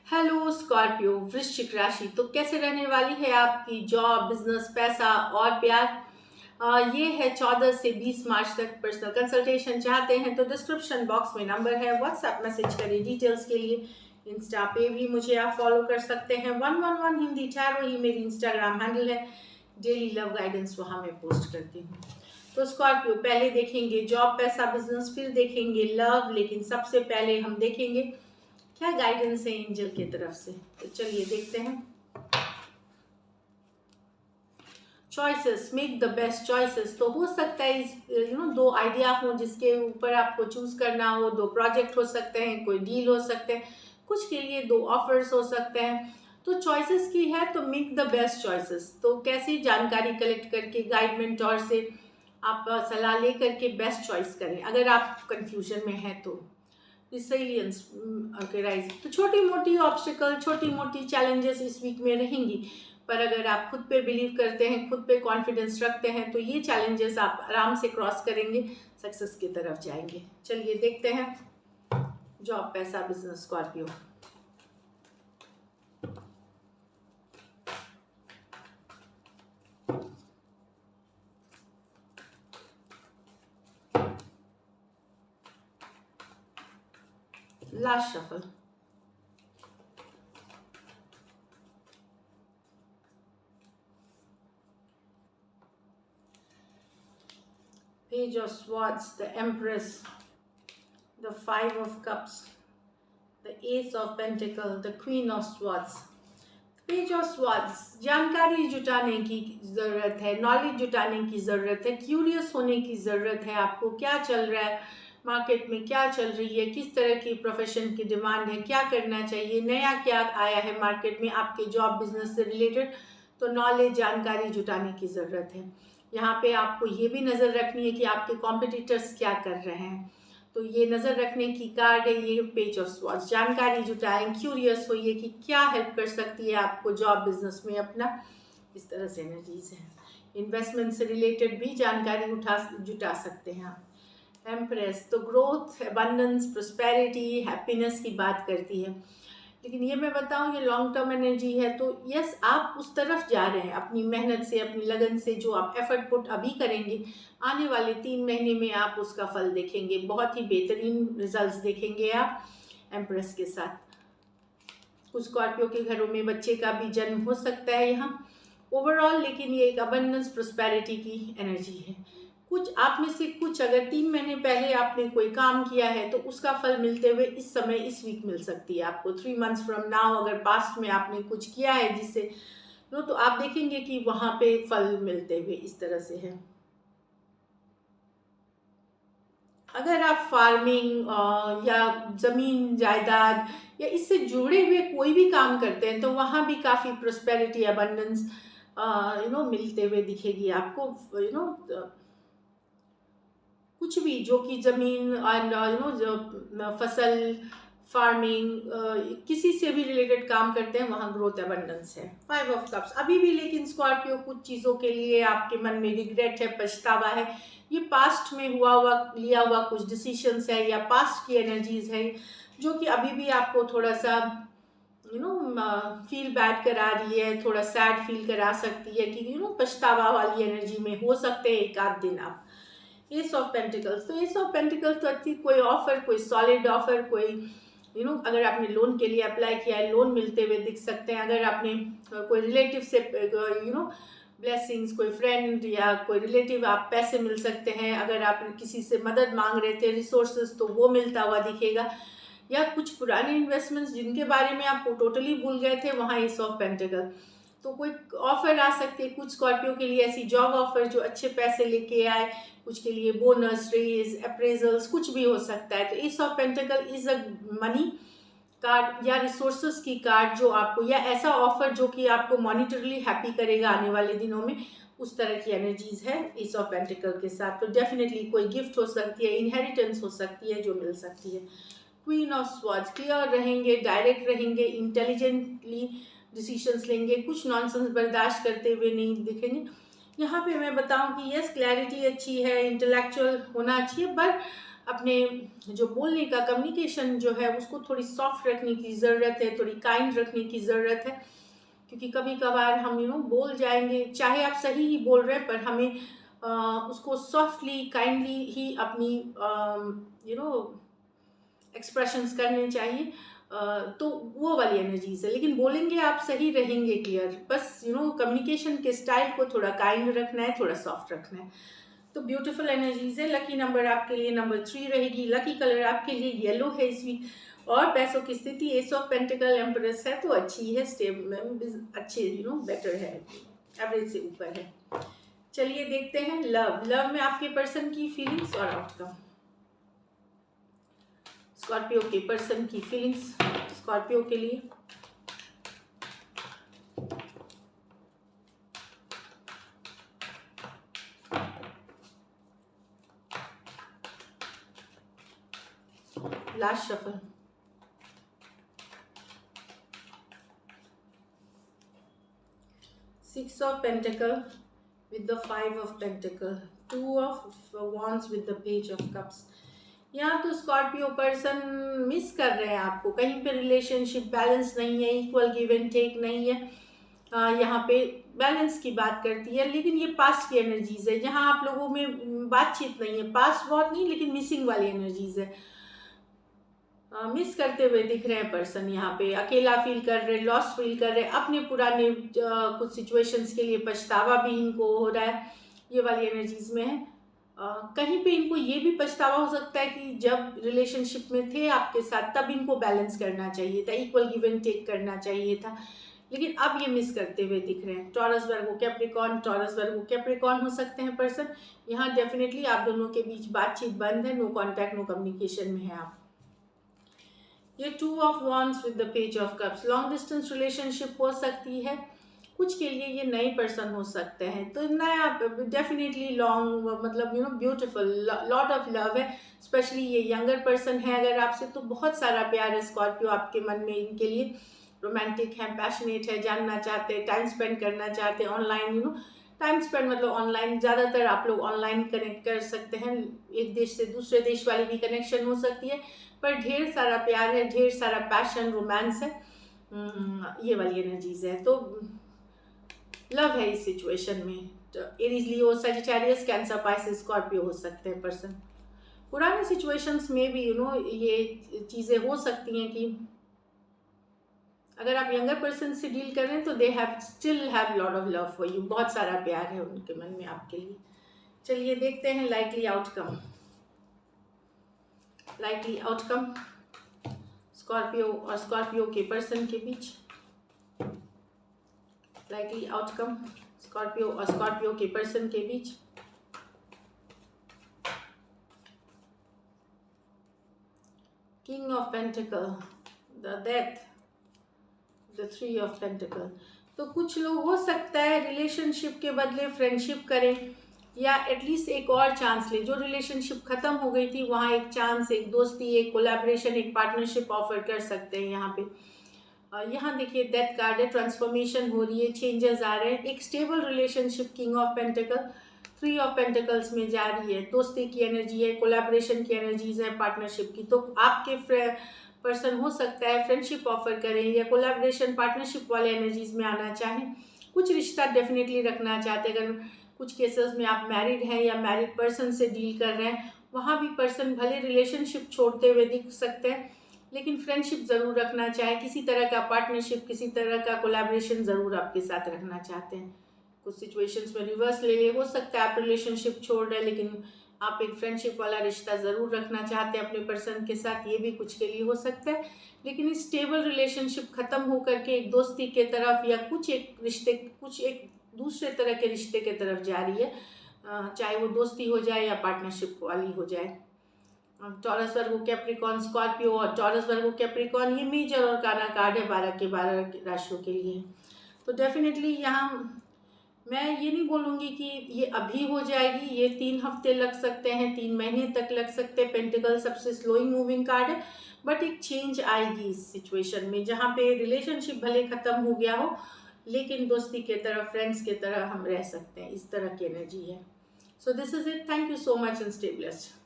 Hello Scorpio वृश्चिक राशि। तो कैसे रहने वाली है आपकी जॉब, बिजनेस, पैसा और प्यार। ये है 14 से 20 मार्च तक। पर्सनल कंसल्टेशन चाहते हैं तो डिस्क्रिप्शन बॉक्स में नंबर है, व्हाट्सएप मैसेज करें डिटेल्स के लिए। इंस्टा पे भी मुझे आप फॉलो कर सकते हैं। 111 हिंदी टैरो ही मेरी इंस्टाग्राम हैंडल है। डेली लव गाइडेंस वहाँ मैं पोस्ट करती हूँ। तो स्कॉर्पियो पहले देखेंगे जॉब, पैसा, बिजनेस, फिर देखेंगे लव, लेकिन सबसे पहले हम देखेंगे क्या गाइडेंस है एंजल की तरफ से। तो चलिए देखते हैं। Choices, make the best choices. तो हो सकता है दो आइडिया हो जिसके ऊपर आपको चूज करना हो। दो प्रोजेक्ट हो सकते हैं, कोई डील हो सकते हैं, कुछ के लिए दो ऑफर्स हो सकते हैं। तो चॉइसेस की है तो मेक द बेस्ट चॉइसेस। तो कैसी जानकारी कलेक्ट करके गाइड मेंटोर से आप सलाह ले करके बेस्ट चॉइस करें। अगर आप कंफ्यूजन में हैं तो रिसिलियंस के राइज। तो छोटी मोटी ऑब्स्टिकल, छोटी मोटी चैलेंजेस इस वीक में रहेंगी, पर अगर आप खुद पे बिलीव करते हैं, खुद पे कॉन्फिडेंस रखते हैं तो ये चैलेंजेस आप आराम से क्रॉस करेंगे, सक्सेस की तरफ जाएंगे। चलिए देखते हैं जॉब, पैसा, business Scorpio. Last shuffle. Page of Swords, the Empress, the Five of Cups, the Ace of Pentacles, the Queen of Swords. Page of swords, जानकारी जुटाने की ज़रूरत है, नॉलेज जुटाने की ज़रूरत है, क्यूरियस होने की ज़रूरत है। आपको क्या चल रहा है मार्केट में, क्या चल रही है, किस तरह की प्रोफेशन की डिमांड है, क्या करना चाहिए, नया क्या आया है मार्केट में आपके जॉब बिजनेस से रिलेटेड। तो नॉलेज, जानकारी जुटाने की ज़रूरत है। यहाँ पे आपको ये भी नज़र रखनी है कि आपके कॉम्पिटिटर्स क्या कर रहे हैं। तो ये नज़र रखने की कार्ड है ये पेज ऑफ स्वॉर्ड्स। जानकारी जुटाएं, क्यूरियस होइए कि क्या हेल्प कर सकती है आपको जॉब बिजनेस में अपना। इस तरह से एनर्जीज है। इन्वेस्टमेंट से रिलेटेड भी जानकारी जुटा सकते हैं आप। एम्प्रेस तो ग्रोथ, अबंडेंस, प्रोस्पेरिटी, हैप्पीनेस की बात करती है। लेकिन ये मैं बताऊं, ये लॉन्ग टर्म एनर्जी है। तो यस, आप उस तरफ जा रहे हैं अपनी मेहनत से, अपनी लगन से। जो आप एफर्ट पुट अभी करेंगे, आने वाले 3 महीने में आप उसका फल देखेंगे, बहुत ही बेहतरीन रिजल्ट्स देखेंगे आप एम्प्रेस के साथ। कुछ स्कॉर्पियो के घरों में बच्चे का भी जन्म हो सकता है यहाँ ओवरऑल। लेकिन ये एक अबंडेंस, प्रोस्पेरिटी की एनर्जी है। कुछ आप में से कुछ अगर 3 महीने पहले आपने कोई काम किया है तो उसका फल मिलते हुए इस समय, इस वीक मिल सकती है आपको। 3 मंथ्स फ्रॉम नाउ अगर पास्ट में आपने कुछ किया है जिससे तो आप देखेंगे कि वहां पे फल मिलते हुए इस तरह से है। अगर आप फार्मिंग या ज़मीन जायदाद या इससे जुड़े हुए कोई भी काम करते हैं तो वहाँ भी काफ़ी प्रोस्पेरिटी, अबंडेंस मिलते हुए दिखेगी आपको। कुछ भी जो कि ज़मीन एंड जो फसल, फार्मिंग, किसी से भी रिलेटेड काम करते हैं वहाँ ग्रोथ, अबंडेंस है। 5 ऑफ कप्स अभी भी, लेकिन स्कॉर्पियो कुछ चीज़ों के लिए आपके मन में रिग्रेट है, पछतावा है। ये पास्ट में लिया हुआ कुछ डिसीशंस है या पास्ट की एनर्जीज है जो कि अभी भी आपको थोड़ा सा फील बैड करा रही है, थोड़ा सैड फील करा सकती है कि पछतावा वाली एनर्जी में हो सकते हैं एक आध दिन आप। एस ऑफ पेंटिकल्स, तो एस ऑफ पेंटिकल्स तो अच्छी कोई ऑफर, कोई सॉलिड ऑफर, कोई अगर आपने लोन के लिए अप्लाई किया है, लोन मिलते हुए दिख सकते हैं। अगर आपने कोई रिलेटिव से ब्लेसिंग्स, कोई फ्रेंड या कोई रिलेटिव, आप पैसे मिल सकते हैं। अगर आप किसी से मदद मांग रहे थे, रिसोर्सेज, तो वो मिलता हुआ दिखेगा। या कुछ पुराने इन्वेस्टमेंट्स जिनके बारे में आप टोटली भूल गए थे, वहाँ एस ऑफ पेंटिकल। तो कोई ऑफर आ सकती है कुछ स्कॉर्पियो के लिए, ऐसी जॉब ऑफर जो अच्छे पैसे लेके आए, कुछ के लिए बोनस, रेज, अप्रेजल्स, कुछ भी हो सकता है। तो S of pentacle is a money card या रिसोर्सेस की कार्ड जो आपको, या ऐसा ऑफर जो कि आपको मॉनिटरली हैप्पी करेगा आने वाले दिनों में, उस तरह की एनर्जीज है एस ऑफ पेंटिकल के साथ। तो डेफिनेटली कोई गिफ्ट हो सकती है, इनहेरिटेंस हो सकती है जो मिल सकती है। क्वीन ऑफ स्वॉर्ड्स, क्लियर रहेंगे, डायरेक्ट रहेंगे, इंटेलिजेंटली डिसीशंस लेंगे, कुछ नॉनसेंस बर्दाश्त करते हुए नहीं दिखेंगे। यहाँ पे मैं बताऊं कि यस, क्लैरिटी अच्छी है, इंटेलेक्चुअल होना अच्छी है, पर अपने जो बोलने का कम्युनिकेशन जो है उसको थोड़ी सॉफ्ट रखने की ज़रूरत है, थोड़ी काइंड रखने की ज़रूरत है, क्योंकि कभी कभार हम बोल जाएंगे, चाहे आप सही ही बोल रहे हैं, पर हमें उसको सॉफ्टली काइंडली ही अपनी एक्सप्रेशंस करने चाहिए। तो वो वाली एनर्जीज है, लेकिन बोलेंगे आप सही, रहेंगे क्लियर, बस कम्युनिकेशन के स्टाइल को थोड़ा काइंड रखना है, थोड़ा सॉफ्ट रखना है। तो ब्यूटीफुल एनर्जीज है। लकी नंबर आपके लिए नंबर 3 रहेगी। लकी कलर आपके लिए येलो है इस वीक। और पैसों की स्थिति एस ऑफ पेंटिकल एम्प्रेस है, तो अच्छी है, स्टेबल, अच्छे बेटर है, एवरेज से ऊपर है। चलिए देखते हैं लव में आपके पर्सन की फीलिंग्स और आउटकम। स्कॉर्पियो के पर्सन की फीलिंग्स स्कॉर्पियो के लिए। Last shuffle. Six of Pentacle with the Five of Pentacle, Two of Wands with the Page of Cups। यहाँ तो स्कॉर्पियो पर्सन मिस कर रहे हैं आपको, कहीं पे रिलेशनशिप बैलेंस नहीं है, इक्वल गिव एंड टेक नहीं है। यहाँ पे बैलेंस की बात करती है, लेकिन ये पास्ट की एनर्जीज है, जहाँ आप लोगों में बातचीत नहीं है, पास्ट बहुत नहीं लेकिन मिसिंग वाली एनर्जीज है। मिस करते हुए दिख रहे हैं पर्सन, यहाँ पे अकेला फील कर रहे, लॉस फील कर रहे, अपने पुराने कुछ सिचुएशंस के लिए पछतावा भी इनको हो रहा है, ये वाली एनर्जीज में है। कहीं पे इनको ये भी पछतावा हो सकता है कि जब रिलेशनशिप में थे आपके साथ तब इनको बैलेंस करना चाहिए था, इक्वल गिव एंड टेक करना चाहिए था, लेकिन अब ये मिस करते हुए दिख रहे हैं। Taurus Virgo Capricorn, Taurus Virgo Capricorn हो सकते हैं पर्सन। यहाँ डेफिनेटली आप दोनों के बीच बातचीत बंद है, नो कॉन्टैक्ट, नो कम्युनिकेशन में है आप। ये two of wands with the page of cups, long distance relationship हो सकती है, कुछ के लिए ये नए पर्सन हो सकते हैं, तो नया डेफिनेटली लॉन्ग, मतलब ब्यूटीफुल, लॉट ऑफ लव है, स्पेशली ये यंगर पर्सन है अगर आपसे, तो बहुत सारा प्यार है स्कॉर्पियो आपके मन में इनके लिए, रोमांटिक है, पैशनेट है, जानना चाहते हैं, टाइम स्पेंड करना चाहते हैं ऑनलाइन, टाइम स्पेंड मतलब ऑनलाइन, ज़्यादातर आप लोग ऑनलाइन कनेक्ट कर सकते हैं, एक देश से दूसरे देश वाली भी कनेक्शन हो सकती है, पर ढेर सारा प्यार है, ढेर सारा पैशन, रोमांस है, ये वाली एनर्जीज है। तो लव है इस सिचुएशन में। तो एरीज, लियो, सजिटेरियस, कैंसर, पाइसेस, स्कॉर्पियो हो सकते हैं पर्सन। पुराने सिचुएशंस में भी ये चीज़ें हो सकती हैं कि अगर आप यंगर पर्सन से डील कर रहे हैं तो they have still have lot of love for you, बहुत सारा प्यार है उनके मन में आपके लिए। चलिए देखते हैं likely outcome. Likely outcome Scorpio और स्कॉर्पियो के पर्सन के बीच। लाइकली आउटकम स्कॉर्पियो और स्कॉर्पियो के पर्सन के बीच। King of pentacle, the death, the three of pentacle. तो कुछ लोग हो सकता है रिलेशनशिप के बदले फ्रेंडशिप करें, या एटलीस्ट एक और चांस ले, जो रिलेशनशिप खत्म हो गई थी वहाँ एक चांस, एक दोस्ती, एक कोलैबोरेशन, एक पार्टनरशिप ऑफर कर सकते हैं यहाँ पे। यहाँ देखिए डेथ कार्ड है, ट्रांसफॉर्मेशन हो रही है, चेंजेस आ रहे हैं, एक stable relationship king of pentacle three of pentacles में जा रही है, दोस्ती की एनर्जी है, कोलैबोरेशन की एनर्जीज है, पार्टनरशिप की। तो आपके पर्सन हो सकता है फ्रेंडशिप ऑफर करें या कोलैबोरेशन पार्टनरशिप वाले एनर्जीज में आना चाहें, कुछ रिश्ता डेफिनेटली रखना चाहते हैं। अगर कुछ केसेस में आप मैरिड हैं या मैरिड पर्सन से डील कर रहे हैं, वहाँ भी पर्सन भले रिलेशनशिप छोड़ते हुए दिख सकते हैं, लेकिन फ्रेंडशिप ज़रूर रखना चाहे, किसी तरह का पार्टनरशिप, किसी तरह का कोलैबोरेशन ज़रूर आपके साथ रखना चाहते हैं। कुछ सिचुएशंस में रिवर्स ले ले, हो सकता है आप रिलेशनशिप छोड़ रहे हैं लेकिन आप एक फ्रेंडशिप वाला रिश्ता ज़रूर रखना चाहते हैं अपने पर्सन के साथ, ये भी कुछ के लिए हो सकता है। लेकिन इस स्टेबल रिलेशनशिप ख़त्म हो करके एक दोस्ती के तरफ या कुछ एक दूसरे तरह के रिश्ते के तरफ जा रही है, चाहे वो दोस्ती हो जाए या पार्टनरशिप वाली हो जाए। टॉरस वर्गो कैप्रिकॉर्न स्कॉर्पियो और टॉरस वर्गो कैप्रिकॉर्न, ये मेजर और काना कार्ड है 12 के 12 राशियों के लिए। तो डेफिनेटली यहाँ मैं ये नहीं बोलूँगी कि ये अभी हो जाएगी, ये 3 हफ्ते लग सकते हैं, 3 महीने तक लग सकते हैं। पेंटिकल सबसे स्लोइंग मूविंग कार्ड है, बट एक चेंज आएगी इस सिचुएशन में, जहाँ पे रिलेशनशिप भले ख़त्म हो गया हो लेकिन दोस्ती के तरह, फ्रेंड्स के तरह हम रह सकते हैं, इस तरह की एनर्जी है। So this is it, thank you so much and stay blessed.